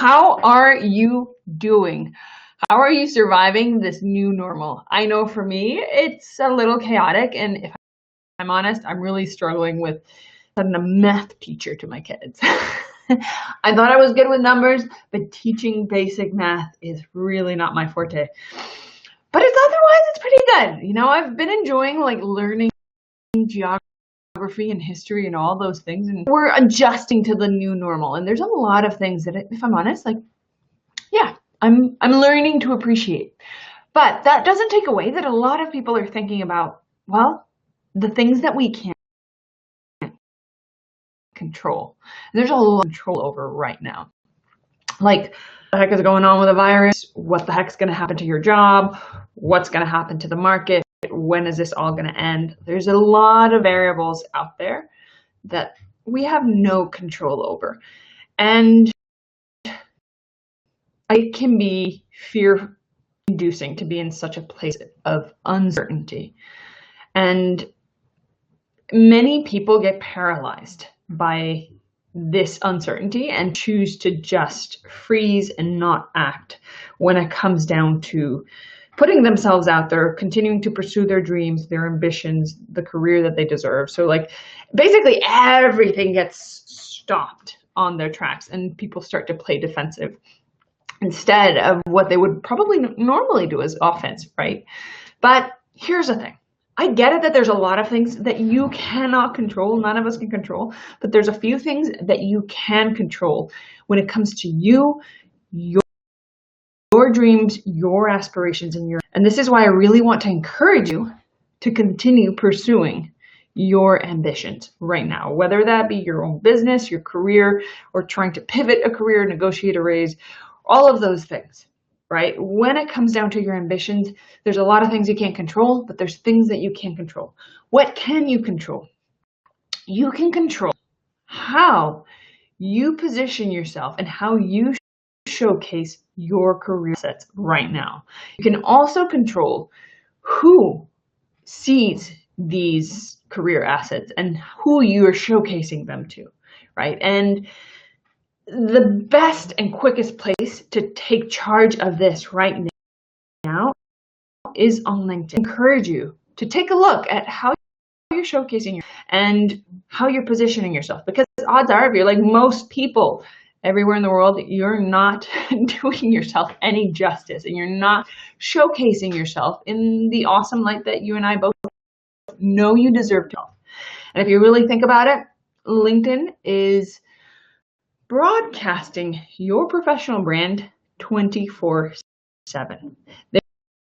how are you doing? How are you surviving this new normal? I know for me, it's a little chaotic, and if I'm honest, I'm really struggling with being a math teacher to my kids. I thought I was good with numbers, but teaching basic math is really not my forte. But it's pretty good. You know, I've been enjoying learning geography and history and all those things, and we're adjusting to the new normal. And there's a lot of things that, if I'm honest, I'm learning to appreciate. But that doesn't take away that a lot of people are thinking about, well, the things that we can't control. There's a lot of control over right now. Like, what the heck is going on with the virus? What the heck's going to happen to your job? What's going to happen to the market? When is this all going to end? There's a lot of variables out there that we have no control over. And it can be fear-inducing to be in such a place of uncertainty. And many people get paralyzed by this uncertainty and choose to just freeze and not act when it comes down to putting themselves out there, continuing to pursue their dreams, their ambitions, the career that they deserve. So basically everything gets stopped on their tracks and people start to play defensive instead of what they would probably normally do as offense, right? But here's the thing. I get it that there's a lot of things that you cannot control. None of us can control, but there's a few things that you can control when it comes to you, your dreams, your aspirations, and this is why I really want to encourage you to continue pursuing your ambitions right now, whether that be your own business, your career, or trying to pivot a career, negotiate a raise, all of those things. Right? When it comes down to your ambitions, there's a lot of things you can't control, but there's things that you can control. What can you control? You can control how you position yourself and how you showcase your career assets right now. You can also control who sees these career assets and who you are showcasing them to, right? And the best and quickest place to take charge of this right now is on LinkedIn. I encourage you to take a look at how you're showcasing and how you're positioning yourself, because odds are, if you're like most people everywhere in the world, you're not doing yourself any justice and you're not showcasing yourself in the awesome light that you and I both know you deserve to. And if you really think about it, LinkedIn is broadcasting your professional brand 24/7.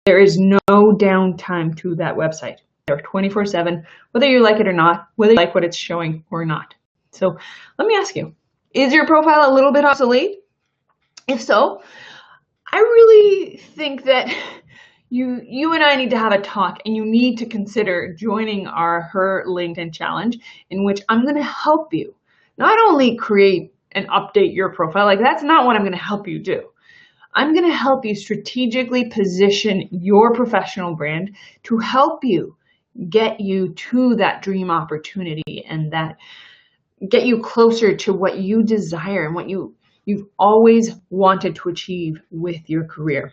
There is no downtime to that website. They're 24/7, whether you like it or not, whether you like what it's showing or not. So let me ask you, is your profile a little bit obsolete? If so, I really think that you and I need to have a talk, and you need to consider joining her LinkedIn challenge, in which I'm going to help you not only create and update your profile. That's not what I'm going to help you do. I'm going to help you strategically position your professional brand to help you get you to that dream opportunity and that get you closer to what you desire and what you've always wanted to achieve with your career.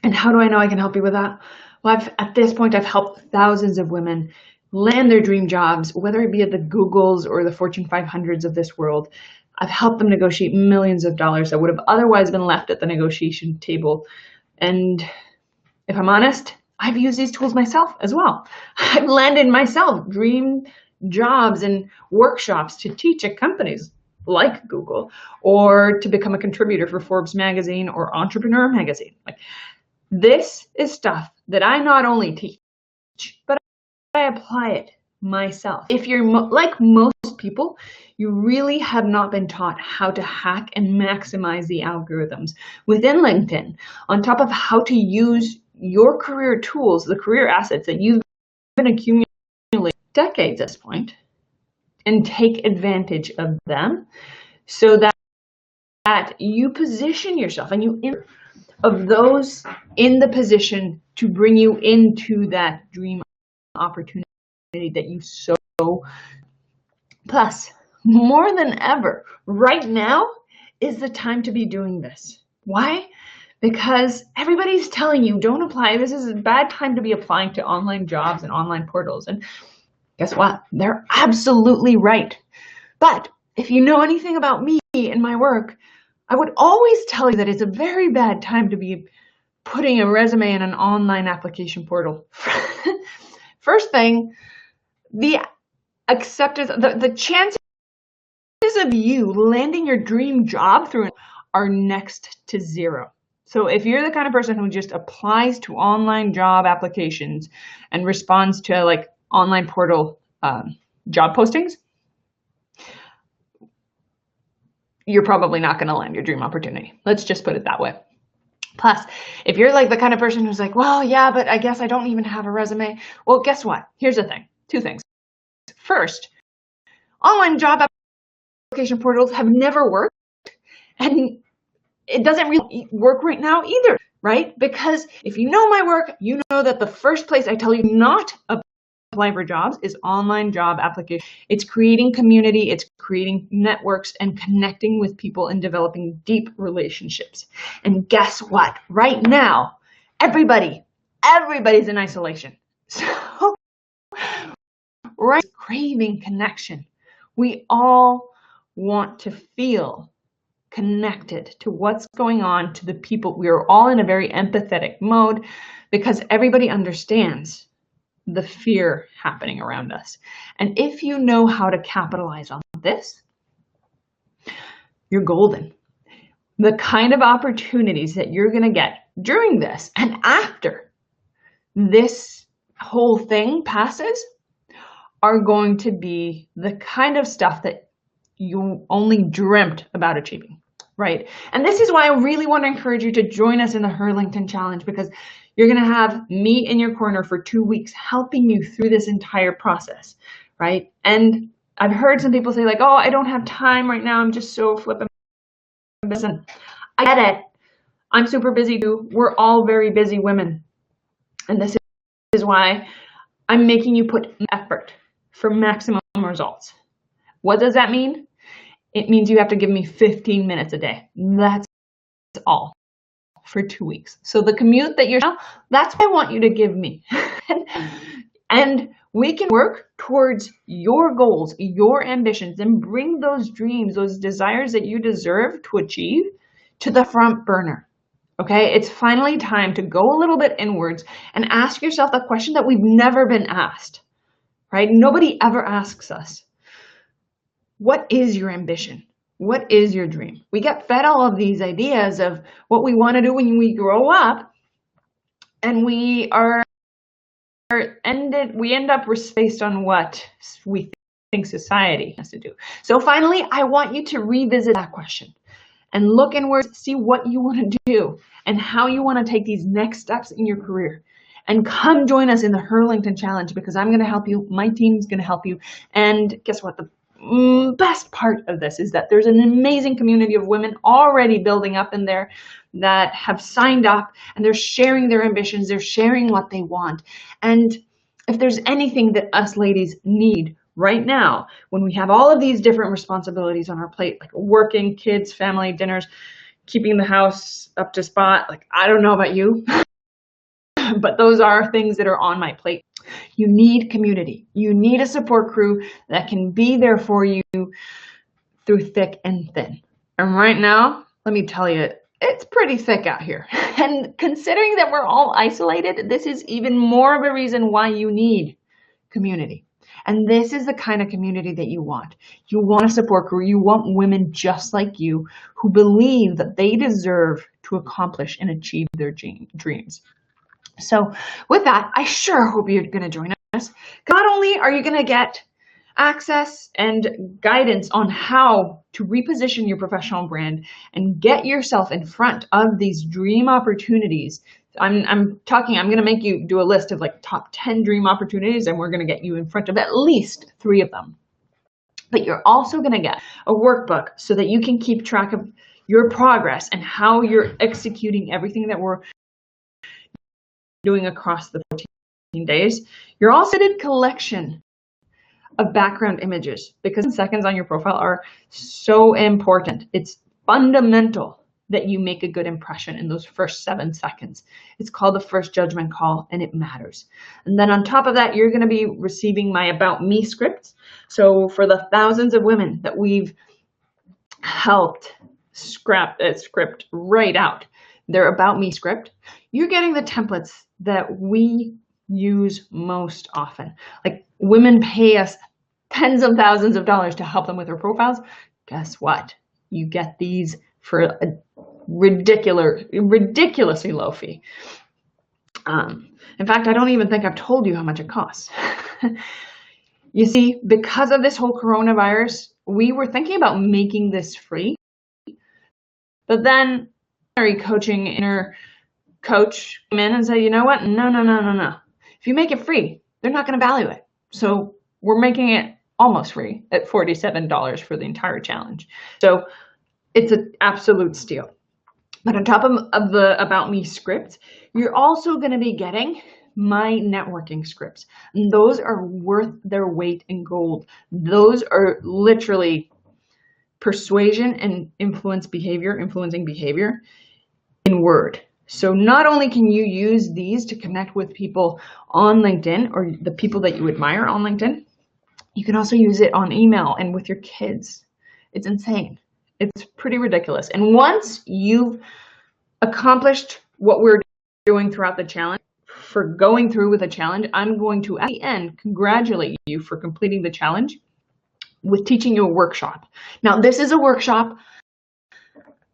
And how do I know I can help you with that? Well, at this point, I've helped thousands of women land their dream jobs, whether it be at the Googles or the Fortune 500s of this world. I've helped them negotiate millions of dollars that would have otherwise been left at the negotiation table. And if I'm honest, I've used these tools myself as well. I've landed myself dream jobs and workshops to teach at companies like Google, or to become a contributor for Forbes magazine or Entrepreneur magazine. This is stuff that I not only teach, but I apply it myself. If you're like most people, you really have not been taught how to hack and maximize the algorithms within LinkedIn, on top of how to use your career tools, the career assets that you've been accumulating decades at this point, and take advantage of them so that you position yourself and you of those in the position to bring you into that dream opportunity that you so. Plus, more than ever, right now is the time to be doing this. Why? Because everybody's telling you don't apply. This is a bad time to be applying to online jobs and online portals. And guess what? They're absolutely right. But if you know anything about me and my work, I would always tell you that it's a very bad time to be putting a resume in an online application portal. First thing, the acceptance, the chances of you landing your dream job through it are next to zero. So if you're the kind of person who just applies to online job applications and responds to like online portal job postings, you're probably not going to land your dream opportunity. Let's just put it that way. Plus, if you're like the kind of person who's like, well, yeah, but I guess I don't even have a resume. Well, guess what? Here's the thing. Two things. First, online job application portals have never worked, and it doesn't really work right now either, right? Because if you know my work, you know that the first place I tell you not to apply for jobs is online job application. It's creating community, it's creating networks and connecting with people and developing deep relationships. And guess what? Right now, everybody's in isolation. So right, craving connection. We all want to feel connected to what's going on, to the people. We are all in a very empathetic mode because everybody understands the fear happening around us. And if you know how to capitalize on this, you're golden. The kind of opportunities that you're going to get during this and after this whole thing passes are going to be the kind of stuff that you only dreamt about achieving, right? And this is why I really want to encourage you to join us in the Hurlington Challenge, because you're going to have me in your corner for 2 weeks helping you through this entire process, right? And I've heard some people say like, oh, I don't have time right now. I'm just so flipping. Listen, I get it. I'm super busy too. We're all very busy women. And this is why I'm making you put effort for maximum results. What does that mean? It means you have to give me 15 minutes a day. That's all for 2 weeks. So the commute that you're now, that's what I want you to give me. And we can work towards your goals, your ambitions, and bring those dreams, those desires that you deserve to achieve to the front burner. Okay, it's finally time to go a little bit inwards and ask yourself the question that we've never been asked, right? Nobody ever asks us, what is your ambition? What is your dream? We get fed all of these ideas of what we want to do when we grow up, and we end up based on what we think society has to do. So finally, I want you to revisit that question and look inwards, see what you want to do and how you want to take these next steps in your career. And come join us in the Hurlington Challenge, because I'm going to help you. My team is going to help you. And guess what? The best part of this is that there's an amazing community of women already building up in there that have signed up, and they're sharing their ambitions. They're sharing what they want. And if there's anything that us ladies need right now, when we have all of these different responsibilities on our plate, like working, kids, family, dinners, keeping the house up to spot, like I don't know about you, but those are things that are on my plate. You need community. You need a support crew that can be there for you through thick and thin. And right now, let me tell you, it's pretty thick out here. And considering that we're all isolated, this is even more of a reason why you need community. And this is the kind of community that you want. You want a support crew. You want women just like you who believe that they deserve to accomplish and achieve their dreams. So with that, I sure hope you're going to join us. Not only are you going to get access and guidance on how to reposition your professional brand and get yourself in front of these dream opportunities. I'm going to make you do a list of like top 10 dream opportunities, and we're going to get you in front of at least 3 of them. But you're also going to get a workbook so that you can keep track of your progress and how you're executing everything that we're doing across the 14 days. You're also a collection of background images, because seconds on your profile are so important. It's fundamental that you make a good impression in those first 7 seconds. It's called the first judgment call, and it matters. And then on top of that, you're going to be receiving my About Me scripts. So for the thousands of women that we've helped script right out, their About Me script, you're getting the templates that we use most often. Like, women pay us tens of thousands of dollars to help them with their profiles. Guess what? You get these for a ridiculously low fee. In fact, I don't even think I've told you how much it costs. You see, because of this whole coronavirus, we were thinking about making this free. But then coaching inner coach came in and said, you know what? No. If you make it free, they're not going to value it. So we're making it almost free at $47 for the entire challenge. So it's an absolute steal. But on top of the About Me script, you're also going to be getting my networking scripts. And those are worth their weight in gold. Those are literally persuasion and influencing behavior in Word. So not only can you use these to connect with people on LinkedIn or the people that you admire on LinkedIn, you can also use it on email and with your kids. It's insane. It's pretty ridiculous. And once you've accomplished what we're doing throughout the challenge, for going through with a challenge, I'm going to, at the end, congratulate you for completing the challenge with teaching you a workshop. Now, this is a workshop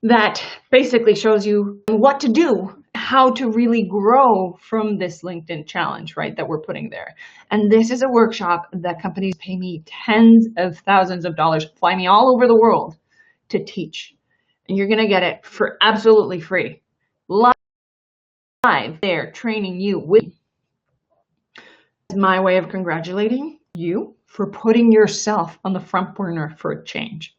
that basically shows you what to do, how to really grow from this LinkedIn challenge, right, that we're putting there. And this is a workshop that companies pay me tens of thousands of dollars, fly me all over the world to teach. And you're going to get it for absolutely free. Live there, training you with my way of congratulating you for putting yourself on the front burner for a change,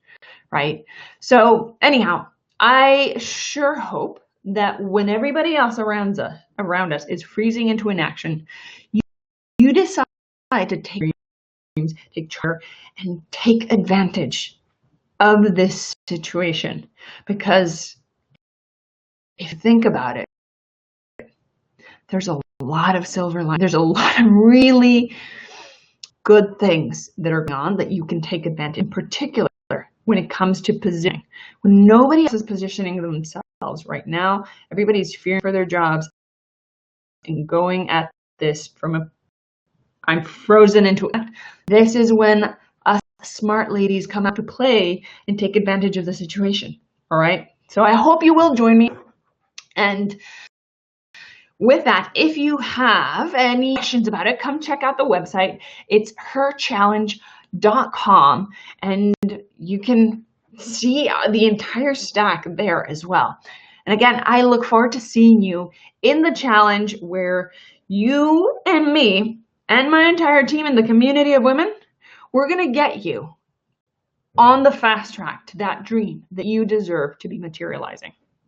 right? So anyhow, I sure hope that when everybody else around us is freezing into inaction, you decide to take charge and take advantage of this situation. Because if you think about it, there's a lot of silver linings. There's a lot of really good things that are going on that you can take advantage, in particular when it comes to positioning. When nobody else is positioning themselves right now, everybody's fearing for their jobs and going at this from I'm frozen into it. This is when us smart ladies come out to play and take advantage of the situation. All right. So I hope you will join me. And with that, if you have any questions about it, come check out the website. It's herchallenge.com, and you can see the entire stack there as well. And again, I look forward to seeing you in the challenge where you and me and my entire team and the community of women, we're going to get you on the fast track to that dream that you deserve to be materializing.